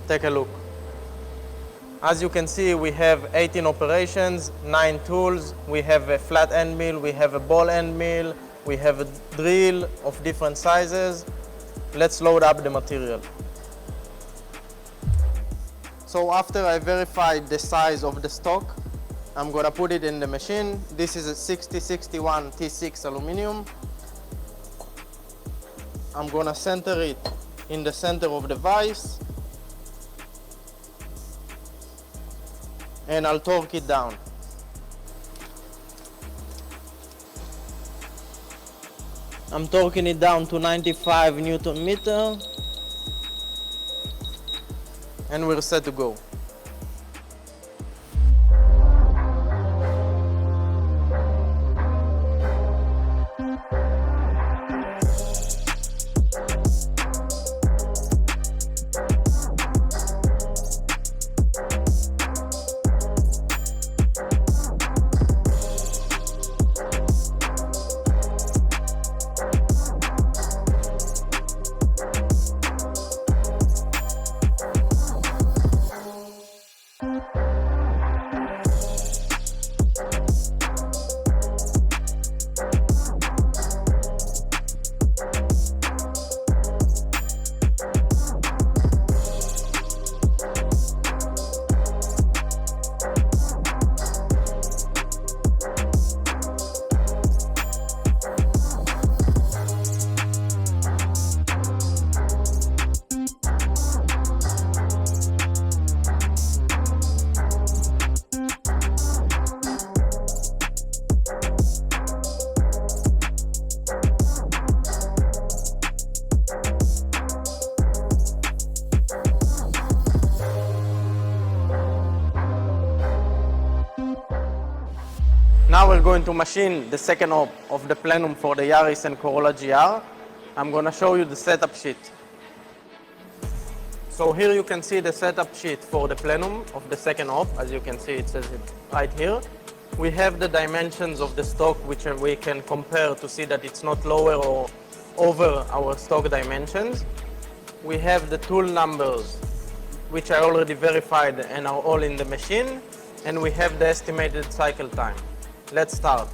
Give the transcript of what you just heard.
take a look. As you can see, we have 18 operations, 9 tools. We have a flat end mill, we have a ball end mill, we have a drill of different sizes. Let's load up the material. So after I verified the size of the stock, I'm gonna put it in the machine. This is a 6061 T6 aluminum. I'm gonna center it in the center of the vise, and I'll torque it down. I'm torquing it down to 95 Newton meter, and we're set to go. Now we're going to machine the second op of the plenum for the Yaris and Corolla GR. I'm going to show you the setup sheet. So here you can see the setup sheet for the plenum of the second op. As you can see, it says it right here. We have the dimensions of the stock, which we can compare to see that it's not lower or over our stock dimensions. We have the tool numbers, which I already verified and are all in the machine. And we have the estimated cycle time. Let's start.